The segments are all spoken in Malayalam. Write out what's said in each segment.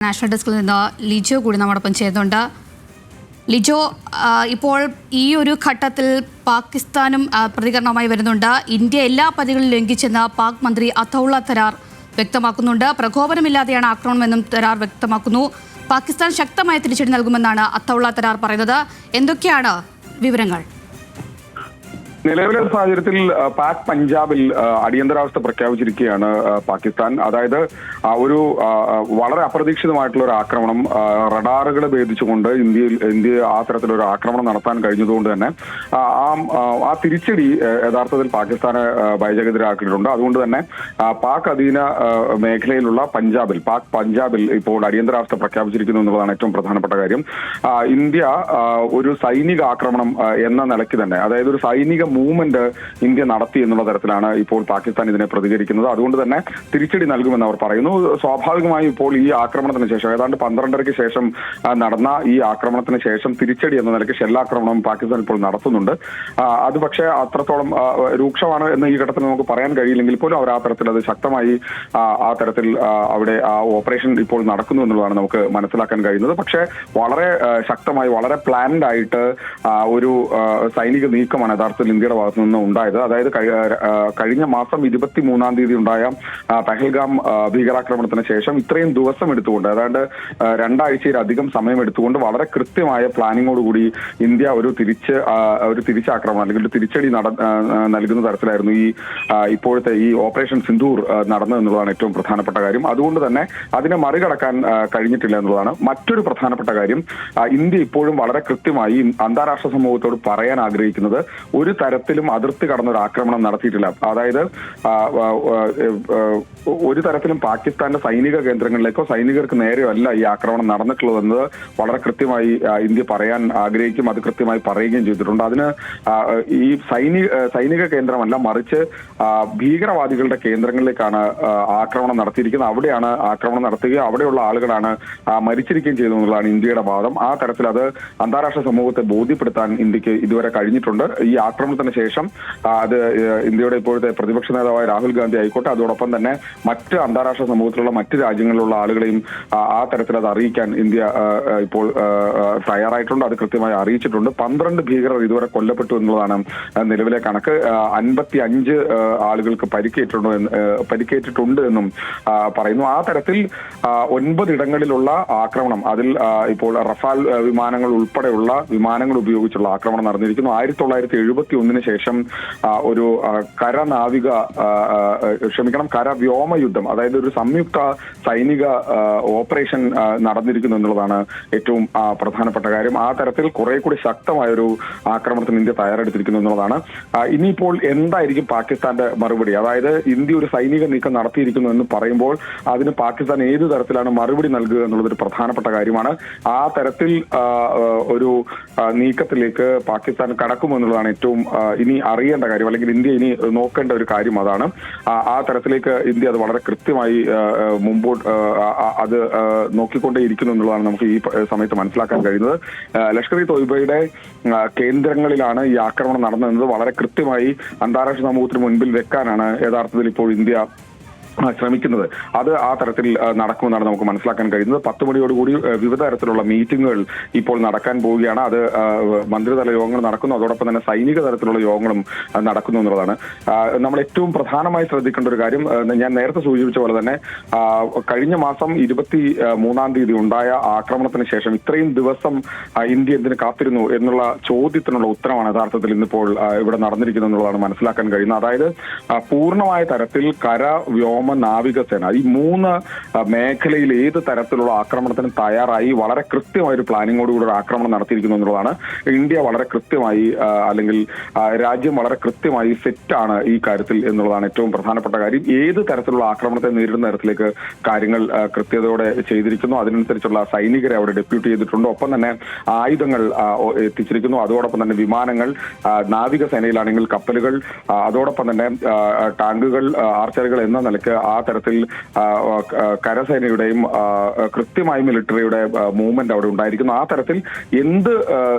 നാഷണൽ ഡെസ്കിൽ നിന്ന് ലിജോ കൂടി നമ്മോടൊപ്പം ചേരുന്നുണ്ട്. ലിജോ, ഇപ്പോൾ ഈ ഒരു ഘട്ടത്തിൽ പാകിസ്ഥാനും പ്രതികരണവുമായി വരുന്നുണ്ട്. ഇന്ത്യ എല്ലാ പദ്ധതികളും ലംഘിച്ചെന്ന് പാക് മന്ത്രി അത്തൗള്ള തരാർ വ്യക്തമാക്കുന്നുണ്ട്. പ്രകോപനമില്ലാതെയാണ് ആക്രമണമെന്നും തരാർ വ്യക്തമാക്കുന്നു. പാകിസ്ഥാൻ ശക്തമായ തിരിച്ചടി നൽകുമെന്നാണ് അത്തൗള്ള തരാർ പറയുന്നത്. എന്തൊക്കെയാണ് വിവരങ്ങൾ? നിലവിലെ സാഹചര്യത്തിൽ പാക് പഞ്ചാബിൽ അടിയന്തരാവസ്ഥ പ്രഖ്യാപിച്ചിരിക്കുകയാണ് പാകിസ്ഥാൻ. അതായത് ഒരു വളരെ അപ്രതീക്ഷിതമായിട്ടുള്ള ഒരു ആക്രമണം, റഡാറുകൾ ഭേദിച്ചുകൊണ്ട് ഇന്ത്യ ആ തരത്തിലൊരു ആക്രമണം നടത്താൻ കഴിഞ്ഞതുകൊണ്ട് തന്നെ ആ തിരിച്ചടി യഥാർത്ഥത്തിൽ പാകിസ്ഥാനെ ഭയചകിതരാക്കിയിട്ടുണ്ട്. അതുകൊണ്ട് തന്നെ പാക് അധീന മേഖലയിലുള്ള പാക് പഞ്ചാബിൽ ഇപ്പോൾ അടിയന്തരാവസ്ഥ പ്രഖ്യാപിച്ചിരിക്കുന്നു എന്നുള്ളതാണ് ഏറ്റവും പ്രധാനപ്പെട്ട കാര്യം. ഇന്ത്യ ഒരു സൈനിക ആക്രമണം എന്ന നിലയ്ക്ക് തന്നെ, അതായത് ഒരു സൈനിക മൂവ്മെന്റ് ഇന്ത്യ നടത്തി എന്നുള്ള തരത്തിലാണ് ഇപ്പോൾ പാകിസ്ഥാൻ ഇതിനെ പ്രതികരിക്കുന്നത്. അതുകൊണ്ട് തന്നെ തിരിച്ചടി നൽകുമെന്ന് അവർ പറയുന്നു. സ്വാഭാവികമായും ഇപ്പോൾ ഈ ആക്രമണത്തിന് ശേഷം, ഏതാണ്ട് 12:30-ക്ക് ശേഷം നടന്ന ഈ ആക്രമണത്തിന് ശേഷം തിരിച്ചടി എന്ന നിലയ്ക്ക് ഷെല്ലാക്രമണം പാകിസ്ഥാൻ ഇപ്പോൾ നടത്തുന്നുണ്ട്. അത് പക്ഷേ അത്രത്തോളം രൂക്ഷമാണ് എന്ന് ഈ ഘട്ടത്തിൽ നമുക്ക് പറയാൻ കഴിയില്ലെങ്കിൽ പോലും അവർ ആ തരത്തിൽ അത് ശക്തമായി ആ തരത്തിൽ അവിടെ ആ ഓപ്പറേഷൻ ഇപ്പോൾ നടക്കുന്നു എന്നുള്ളതാണ് നമുക്ക് മനസ്സിലാക്കാൻ കഴിയുന്നത്. പക്ഷേ വളരെ ശക്തമായി, വളരെ പ്ലാൻഡ് ആയിട്ട് ഒരു സൈനിക നീക്കമാണ് യഥാർത്ഥത്തിൽ ഇന്ത്യയുടെ ഭാഗത്തു നിന്ന് ഉണ്ടായത്. അതായത് കഴിഞ്ഞ മാസം 23-ാം തീയതി ഉണ്ടായ പഹൽഗാം ഭീകരാക്രമണത്തിന് ശേഷം ഇത്രയും ദിവസം എടുത്തുകൊണ്ട്, അതായത് 2 ആഴ്ചയിലധികം സമയം എടുത്തുകൊണ്ട് വളരെ കൃത്യമായ പ്ലാനിങ്ങോടുകൂടി ഇന്ത്യ ഒരു തിരിച്ചാക്രമണം അല്ലെങ്കിൽ ഒരു തിരിച്ചടി നൽകുന്ന തരത്തിലായിരുന്നു ഇപ്പോഴത്തെ ഈ ഓപ്പറേഷൻ സിന്ദൂർ നടന്നത് എന്നുള്ളതാണ് ഏറ്റവും പ്രധാനപ്പെട്ട കാര്യം. അതുകൊണ്ട് തന്നെ അതിനെ മറികടക്കാൻ കഴിഞ്ഞിട്ടില്ല എന്നുള്ളതാണ് മറ്റൊരു പ്രധാനപ്പെട്ട കാര്യം. ഇന്ത്യ ഇപ്പോഴും വളരെ കൃത്യമായി അന്താരാഷ്ട്ര സമൂഹത്തോട് പറയാൻ ആഗ്രഹിക്കുന്നത് ഒരു തരത്തിലും അതിർത്തി കടന്നൊരു ആക്രമണം നടത്തിയിട്ടില്ല. അതായത് ഒരു തരത്തിലും പാകിസ്ഥാന്റെ സൈനിക കേന്ദ്രങ്ങളിലേക്കോ സൈനികർക്ക് നേരെയോ അല്ല ഈ ആക്രമണം നടന്നിട്ടുള്ളതെന്നത് വളരെ കൃത്യമായി ഇന്ത്യ പറയാൻ ആഗ്രഹിക്കും. അത് കൃത്യമായി പറയുകയും ചെയ്തിട്ടുണ്ട്. അതിന് ഈ സൈനിക കേന്ദ്രമല്ല, മറിച്ച് ഭീകരവാദികളുടെ കേന്ദ്രങ്ങളിലേക്കാണ് ആക്രമണം നടത്തിയിരിക്കുന്നത്. അവിടെയാണ് ആക്രമണം നടത്തുകയും അവിടെയുള്ള ആളുകളാണ് മരിച്ചിരിക്കുകയും ചെയ്തു എന്നുള്ളതാണ് ഇന്ത്യയുടെ വാദം. ആ തരത്തിൽ അത് അന്താരാഷ്ട്ര സമൂഹത്തെ ബോധ്യപ്പെടുത്താൻ ഇന്ത്യക്ക് ഇതുവരെ കഴിഞ്ഞിട്ടുണ്ട്. ഈ ആക്രമണത്തിന് ശേഷം അത് ഇന്ത്യയുടെ ഇപ്പോഴത്തെ പ്രതിപക്ഷ നേതാവായ രാഹുൽ ഗാന്ധി ആയിക്കോട്ടെ, അതോടൊപ്പം തന്നെ മറ്റ് അന്താരാഷ്ട്ര സമൂഹത്തിലുള്ള മറ്റ് രാജ്യങ്ങളിലുള്ള ആളുകളെയും ആ തരത്തിൽ അത് അറിയിക്കാൻ ഇന്ത്യ ഇപ്പോൾ തയ്യാറായിട്ടുണ്ട്. അത് കൃത്യമായി അറിയിച്ചിട്ടുണ്ട്. 12 ഭീകരർ ഇതുവരെ കൊല്ലപ്പെട്ടു എന്നുള്ളതാണ് നിലവിലെ കണക്ക്. 55 ആളുകൾക്ക് പരിക്കേറ്റിട്ടുണ്ട് എന്നും പറയുന്നു. ആ തരത്തിൽ 9 ഇടങ്ങളിലുള്ള ആക്രമണം, അതിൽ ഇപ്പോൾ റഫാൽ വിമാനങ്ങൾ ഉൾപ്പെടെയുള്ള വിമാനങ്ങൾ ഉപയോഗിച്ചുള്ള ആക്രമണം നടന്നിരിക്കുന്നു. 1971 ശേഷം ഒരു കരവ്യോമ യുദ്ധം, അതായത് ഒരു സംയുക്ത സൈനിക ഓപ്പറേഷൻ നടന്നിരിക്കുന്നു എന്നുള്ളതാണ് ഏറ്റവും പ്രധാനപ്പെട്ട കാര്യം. ആ തരത്തിൽ കുറെ കൂടി ശക്തമായൊരു ആക്രമണത്തിന് ഇന്ത്യ തയ്യാറെടുത്തിരിക്കുന്നു എന്നുള്ളതാണ്. ഇനിയിപ്പോൾ എന്തായിരിക്കും പാകിസ്ഥാന്റെ മറുപടി? അതായത് ഇന്ത്യ ഒരു സൈനിക നീക്കം നടത്തിയിരിക്കുന്നു എന്ന് പറയുമ്പോൾ അതിന് പാകിസ്ഥാൻ ഏത് തരത്തിലാണ് മറുപടി നൽകുക എന്നുള്ളതൊരു പ്രധാനപ്പെട്ട കാര്യമാണ്. ആ തരത്തിൽ ഒരു നീക്കത്തിലേക്ക് പാകിസ്ഥാൻ കടക്കുമെന്നുള്ളതാണ് ഏറ്റവും ഇനി അറിയേണ്ട കാര്യം, അല്ലെങ്കിൽ ഇന്ത്യ ഇനി നോക്കേണ്ട ഒരു കാര്യം അതാണ്. ആ തരത്തിലേക്ക് ഇന്ത്യ അത് വളരെ കൃത്യമായി മുമ്പോട്ട് അത് നോക്കിക്കൊണ്ടേയിരിക്കുന്നു എന്നുള്ളതാണ് നമുക്ക് ഈ സമയത്ത് മനസ്സിലാക്കാൻ കഴിയുന്നത്. ലഷ്കർ ഇ തോയ്ബയുടെ കേന്ദ്രങ്ങളിലാണ് ഈ ആക്രമണം നടന്നത് വളരെ കൃത്യമായി അന്താരാഷ്ട്ര സമൂഹത്തിന് മുൻപിൽ വെക്കാനാണ് യഥാർത്ഥത്തിൽ ഇപ്പോൾ ഇന്ത്യ ശ്രമിക്കുന്നത്. അത് ആ തരത്തിൽ നടക്കുമെന്നാണ് നമുക്ക് മനസ്സിലാക്കാൻ കഴിയുന്നത്. 10 മണിയോടുകൂടി വിവിധ തരത്തിലുള്ള മീറ്റിങ്ങുകൾ ഇപ്പോൾ നടക്കാൻ പോവുകയാണ്. അത് മന്ത്രിതല യോഗങ്ങൾ നടക്കുന്നു, അതോടൊപ്പം തന്നെ സൈനിക തലത്തിലുള്ള യോഗങ്ങളും നടക്കുന്നു എന്നുള്ളതാണ്. നമ്മൾ ഏറ്റവും പ്രധാനമായി ശ്രദ്ധിക്കേണ്ട ഒരു കാര്യം, ഞാൻ നേരത്തെ സൂചിപ്പിച്ച പോലെ തന്നെ കഴിഞ്ഞ മാസം 23-ാം തീയതി ഉണ്ടായ ആക്രമണത്തിന് ശേഷം ഇത്രയും ദിവസം ഇന്ത്യ എന്തിന് കാത്തിരുന്നു എന്നുള്ള ചോദ്യത്തിനുള്ള ഉത്തരമാണ് യഥാർത്ഥത്തിൽ ഇന്നിപ്പോൾ ഇവിടെ നടന്നിരിക്കുന്നത് എന്നുള്ളതാണ് മനസ്സിലാക്കാൻ കഴിയുന്നത്. അതായത് പൂർണ്ണമായ തരത്തിൽ കര, വ്യോമ, നാവികസേന ഈ 3 മേഖലയിൽ ഏത് തരത്തിലുള്ള ആക്രമണത്തിന് തയ്യാറായി വളരെ കൃത്യമായ ഒരു പ്ലാനിങ്ങോടുകൂടി ഒരു ആക്രമണം നടത്തിയിരിക്കുന്നു എന്നുള്ളതാണ്. ഇന്ത്യ വളരെ കൃത്യമായി, അല്ലെങ്കിൽ രാജ്യം വളരെ കൃത്യമായി സെറ്റാണ് ഈ കാര്യത്തിൽ എന്നുള്ളതാണ് ഏറ്റവും പ്രധാനപ്പെട്ട കാര്യം. ഏത് തരത്തിലുള്ള ആക്രമണത്തെ നേരിടുന്ന തരത്തിലേക്ക് കാര്യങ്ങൾ കൃത്യതയോടെ ചെയ്തിരിക്കുന്നു. അതിനനുസരിച്ചുള്ള സൈനികരെ അവിടെ ഡെപ്യൂട്ട് ചെയ്തിട്ടുണ്ട്. ഒപ്പം തന്നെ ആയുധങ്ങൾ എത്തിച്ചിരിക്കുന്നു. അതോടൊപ്പം തന്നെ വിമാനങ്ങൾ, നാവികസേനയിലാണെങ്കിൽ കപ്പലുകൾ, അതോടൊപ്പം തന്നെ ടാങ്കുകൾ, ആർച്ചറികൾ എന്ന നിലയ്ക്ക് തരത്തിലേക്ക് ആ തരത്തിൽ കരസേനയുടെയും കൃത്യമായി മിലിറ്ററിയുടെ മൂവ്മെന്റ് അവിടെ ഉണ്ടായിരിക്കുന്നു. ആ തരത്തിൽ എന്ത്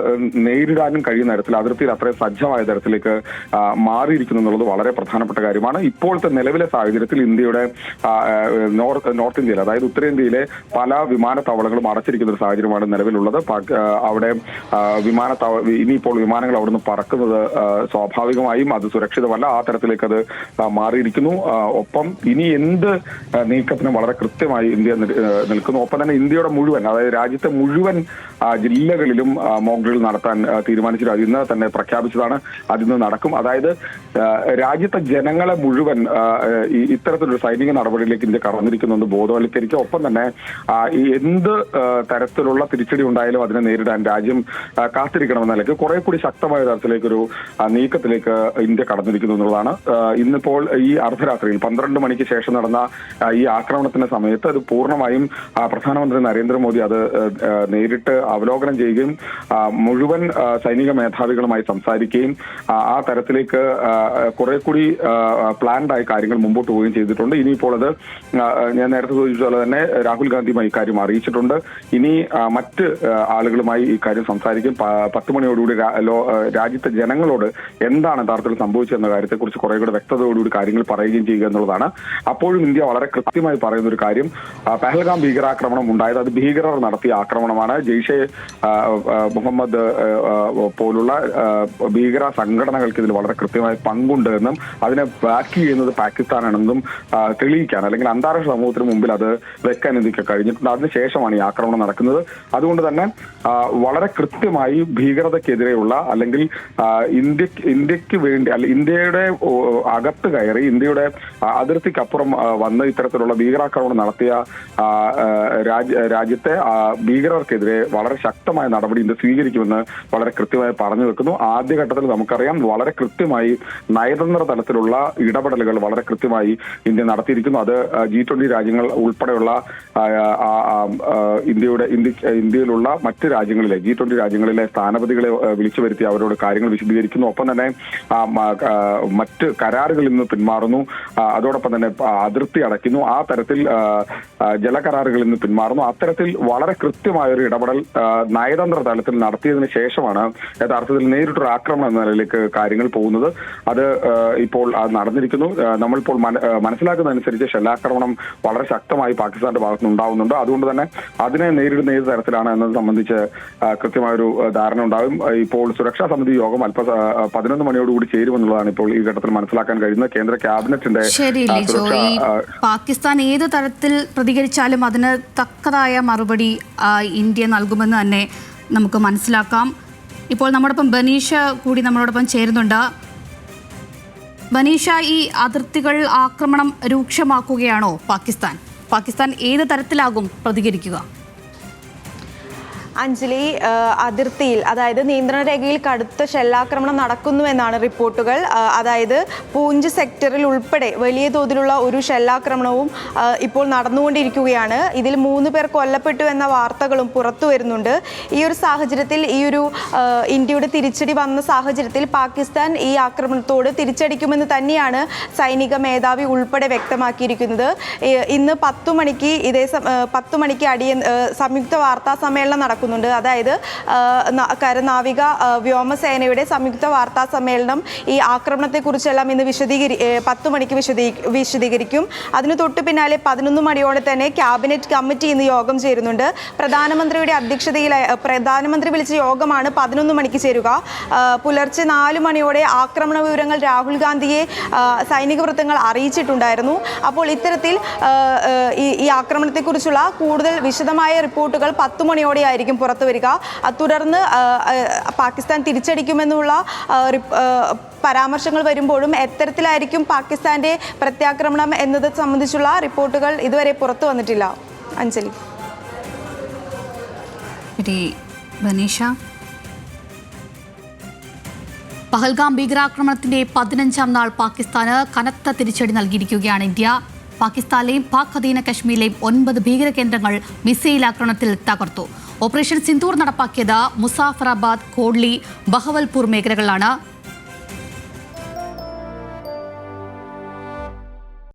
നേരിടാനും കഴിയുന്ന തരത്തിൽ അതിർത്തിയിൽ അത്രയും സജ്ജമായ തരത്തിലേക്ക് മാറിയിരിക്കുന്നു എന്നുള്ളത് വളരെ പ്രധാനപ്പെട്ട കാര്യമാണ്. ഇപ്പോഴത്തെ നിലവിലെ സാഹചര്യത്തിൽ ഇന്ത്യയുടെ നോർത്ത് ഇന്ത്യയിൽ, അതായത് ഉത്തരേന്ത്യയിലെ പല വിമാനത്താവളങ്ങളും അടച്ചിരിക്കുന്ന ഒരു സാഹചര്യമാണ് നിലവിലുള്ളത്. അവിടെ ഇനിയിപ്പോൾ വിമാനങ്ങൾ അവിടുന്ന് പറക്കുന്നത് സ്വാഭാവികമായും അത് സുരക്ഷിതമല്ല. ആ തരത്തിലേക്ക് അത് മാറിയിരിക്കുന്നു. ഒപ്പം ഇനി എന്ത് നീക്കത്തിനും വളരെ കൃത്യമായി ഇന്ത്യ നിൽക്കുന്നു. ഒപ്പം തന്നെ ഇന്ത്യയുടെ മുഴുവൻ, അതായത് രാജ്യത്തെ മുഴുവൻ ജില്ലകളിലും മോക്ക് ഡ്രിൽ നടത്താൻ തീരുമാനിച്ചിട്ട് അത് ഇന്ന് തന്നെ പ്രഖ്യാപിച്ചതാണ്. അതിന്ന് നടക്കും. അതായത് രാജ്യത്തെ ജനങ്ങളെ മുഴുവൻ ഇത്തരത്തിലൊരു സൈനിക നടപടിയിലേക്ക് ഇന്ത്യ കടന്നിരിക്കുന്നുണ്ട് ബോധവൽക്കരിക്കുക. ഒപ്പം തന്നെ എന്ത് തരത്തിലുള്ള തിരിച്ചടി ഉണ്ടായാലും അതിനെ നേരിടാൻ രാജ്യം കാത്തിരിക്കണമെന്ന നിലയ്ക്ക് കുറെ കൂടി ശക്തമായ തരത്തിലേക്കൊരു നീക്കത്തിലേക്ക് ഇന്ത്യ കടന്നിരിക്കുന്നു എന്നുള്ളതാണ്. ഇന്നിപ്പോൾ ഈ അർദ്ധരാത്രിയിൽ 12 മണിക്ക് ശേഷം നടന്ന ഈ ആക്രമണത്തിന്റെ സമയത്ത് അത് പൂർണ്ണമായും പ്രധാനമന്ത്രി നരേന്ദ്രമോദി അത് നേരിട്ട് അവലോകനം ചെയ്യുകയും മുഴുവൻ സൈനിക മേധാവികളുമായി സംസാരിക്കുകയും ആ തരത്തിലേക്ക് കുറെ കൂടി പ്ലാൻഡായി കാര്യങ്ങൾ മുമ്പോട്ട് പോവുകയും ചെയ്തിട്ടുണ്ട്. ഇനിയിപ്പോൾ അത് ഞാൻ നേരത്തെ സൂചിപ്പിച്ച പോലെ തന്നെ രാഹുൽ ഗാന്ധിയുമായി ഇക്കാര്യം അറിയിച്ചിട്ടുണ്ട്. ഇനി മറ്റ് ആളുകളുമായി ഇക്കാര്യം സംസാരിക്കും. 10 മണിയോടുകൂടി രാജ്യത്തെ ജനങ്ങളോട് എന്താണ് യഥാർത്ഥത്തിൽ സംഭവിച്ചതെന്ന കാര്യത്തെക്കുറിച്ച് കുറെ കൂടെ വ്യക്തതയോടുകൂടി കാര്യങ്ങൾ പറയുകയും ചെയ്യുക എന്നുള്ളതാണ്. അപ്പോഴും ഇന്ത്യ വളരെ കൃത്യമായി പറയുന്ന ഒരു കാര്യം, പഹൽഗാം ഭീകരാക്രമണം ഉണ്ടായത് അത് ഭീകരർ നടത്തിയ ആക്രമണമാണ്. ജെയ്ഷെ മുഹമ്മദ് പോലുള്ള ഭീകര സംഘടനകൾക്ക് ഇതിൽ വളരെ കൃത്യമായി പങ്കുണ്ട് എന്നും അതിനെ ബാക്ക് ചെയ്യുന്നത് പാകിസ്ഥാനാണെന്നും തെളിയിക്കാൻ, അല്ലെങ്കിൽ അന്താരാഷ്ട്ര സമൂഹത്തിന് മുമ്പിൽ അത് വെക്കാൻ ഇന്ത്യക്ക് കഴിഞ്ഞിട്ടുണ്ട്. അതിനുശേഷമാണ് ഈ ആക്രമണം നടക്കുന്നത്. അതുകൊണ്ട് തന്നെ വളരെ കൃത്യമായി ഭീകരതയ്ക്കെതിരെയുള്ള, അല്ലെങ്കിൽ ഇന്ത്യക്ക് വേണ്ടി, ഇന്ത്യയുടെ അകത്ത് കയറി ഇന്ത്യയുടെ അതിർത്തിക്കപ്പുറം വന്ന് ഇത്തരത്തിലുള്ള ഭീകരാക്രമണം നടത്തിയ രാജ്യത്തെ ഭീകരർക്കെതിരെ വളരെ ശക്തമായ നടപടി ഇന്ത്യ സ്വീകരിക്കുമെന്ന് വളരെ കൃത്യമായി പറഞ്ഞു വെക്കുന്നു. ആദ്യഘട്ടത്തിൽ നമുക്കറിയാം വളരെ കൃത്യമായി നയതന്ത്ര തലത്തിലുള്ള ഇടപെടലുകൾ വളരെ കൃത്യമായി ഇന്ത്യ നടത്തിയിരിക്കുന്നു. അത് G20 രാജ്യങ്ങൾ ഉൾപ്പെടെയുള്ള ഇന്ത്യയിലുള്ള മറ്റ് രാജ്യങ്ങളിലെ G20 രാജ്യങ്ങളിലെ സ്ഥാനപതികളെ വിളിച്ചു വരുത്തി അവരോട് കാര്യങ്ങൾ വിശദീകരിക്കുന്നു. ഒപ്പം തന്നെ മറ്റ് കരാറുകളിൽ നിന്ന് പിന്മാറുന്നു. അതോടൊപ്പം തന്നെ അതിർത്തി അടയ്ക്കുന്നു. ആ തരത്തിൽ ജലകരാറുകളിൽ നിന്ന് പിന്മാറുന്നു. അത്തരത്തിൽ വളരെ കൃത്യമായ ഒരു ഇടപെടൽ നയതന്ത്ര തലത്തിൽ നടത്തിയതിനു ശേഷമാണ് യഥാർത്ഥത്തിൽ നേരിട്ടൊരു ആക്രമണം എന്ന നിലയിലേക്ക് കാര്യങ്ങൾ പോകുന്നത്. അത് ഇപ്പോൾ നടന്നിരിക്കുന്നു. നമ്മളിപ്പോൾ മനസ്സിലാക്കുന്നതനുസരിച്ച് ഷെല്ലാക്രമണം വളരെ ശക്തമായി പാകിസ്ഥാന്റെ ഭാഗത്ത് ഉണ്ടാവുന്നുണ്ട്. അതുകൊണ്ട് തന്നെ അതിനെ നേരിടുന്ന ഏത് തരത്തിലാണ് എന്നത് സംബന്ധിച്ച് കൃത്യമായൊരു ധാരണ ഉണ്ടാകും. ഇപ്പോൾ സുരക്ഷാ സമിതി യോഗം 11 മണിയോടുകൂടി ചേരുമെന്നുള്ളതാണ് ഇപ്പോൾ ഈ ഘട്ടത്തിൽ മനസ്സിലാക്കാൻ കഴിയുന്നത്. കേന്ദ്ര ക്യാബിനറ്റിന്റെ പാകിസ്ഥാൻ ഏത് തരത്തിൽ പ്രതികരിച്ചാലും അതിന് തക്കതായ മറുപടി ഇന്ത്യ നൽകുമെന്ന് തന്നെ നമുക്ക് മനസ്സിലാക്കാം. ഇപ്പോൾ നമ്മോടൊപ്പം ബനീഷ കൂടി നമ്മളോടൊപ്പം ചേരുന്നുണ്ട്. ബനീഷ, ഈ അതിർത്തികൾ ആക്രമണം രൂക്ഷമാക്കുകയാണോ പാകിസ്ഥാൻ ഏത് തരത്തിലാകും പ്രതികരിക്കുക? അഞ്ജലി, അതിർത്തിയിൽ, അതായത് നിയന്ത്രണ രേഖയിൽ കടുത്ത ഷെല്ലാക്രമണം നടക്കുന്നു എന്നാണ് റിപ്പോർട്ടുകൾ. അതായത് പൂഞ്ച് സെക്ടറിൽ ഉൾപ്പെടെ വലിയ തോതിലുള്ള ഒരു ഷെല്ലാക്രമണവും ഇപ്പോൾ നടന്നുകൊണ്ടിരിക്കുകയാണ്. ഇതിൽ 3 പേർ കൊല്ലപ്പെട്ടു എന്ന വാർത്തകളും പുറത്തു വരുന്നുണ്ട്. ഈ ഒരു സാഹചര്യത്തിൽ, ഇന്ത്യയുടെ തിരിച്ചടി വന്ന സാഹചര്യത്തിൽ പാകിസ്ഥാൻ ഈ ആക്രമണത്തോട് തിരിച്ചടിക്കുമെന്ന് തന്നെയാണ് സൈനിക മേധാവി ഉൾപ്പെടെ വ്യക്തമാക്കിയിരിക്കുന്നത്. ഇന്ന് 10 മണിക്ക് 10 മണിക്ക് സംയുക്ത വാർത്താ സമ്മേളനം നടക്കും. അതായത് കരനാവിക വ്യോമസേനയുടെ സംയുക്ത വാർത്താ സമ്മേളനം ഈ ആക്രമണത്തെക്കുറിച്ചെല്ലാം ഇന്ന് 10 മണിക്ക് വിശദീകരിക്കും. അതിന് തൊട്ടു പിന്നാലെ 11 മണിയോടെ തന്നെ ക്യാബിനറ്റ് കമ്മിറ്റി ഇന്ന് യോഗം ചേരുന്നുണ്ട്. പ്രധാനമന്ത്രി വിളിച്ച യോഗമാണ് 11 മണിക്ക് ചേരുക. പുലർച്ചെ 4 മണിയോടെ ആക്രമണ വിവരങ്ങൾ രാഹുൽ ഗാന്ധിയെ സൈനിക വൃത്തങ്ങൾ അറിയിച്ചിട്ടുണ്ടായിരുന്നു. അപ്പോൾ ഇത്തരത്തിൽ ഈ ആക്രമണത്തെക്കുറിച്ചുള്ള കൂടുതൽ വിശദമായ റിപ്പോർട്ടുകൾ 10 മണിയോടെ ആയിരിക്കും പുറത്തു വരിക. തുടർന്ന് പാകിസ്ഥാൻ തിരിച്ചടിക്കുമെന്നുള്ള പരാമർശങ്ങൾ വരുമ്പോഴും എത്തരത്തിലായിരിക്കും പാകിസ്ഥാന്റെ പ്രത്യാക്രമണം എന്നത് സംബന്ധിച്ചുള്ള റിപ്പോർട്ടുകൾ ഇതുവരെ പുറത്തു വന്നിട്ടില്ല. അഞ്ജലി. പഹൽഗാം ഭീകരാക്രമണത്തിന്റെ 15ാം നാൾ പാകിസ്ഥാന് കനത്ത തിരിച്ചടി നൽകിയിരിക്കുകയാണ് ഇന്ത്യ. പാകിസ്ഥാനിലെയും പാക് അധീന കശ്മീരിലെയും 9 ഭീകര കേന്ദ്രങ്ങൾ മിസൈൽ ആക്രമണത്തിൽ തകർത്തു. ഓപ്പറേഷൻ സിന്ദൂർ നടപ്പാക്കിയത് മുസാഫറാബാദ്, കോഡ്ലി, ബഹവൽപൂർ മേഖലകളിലാണ്.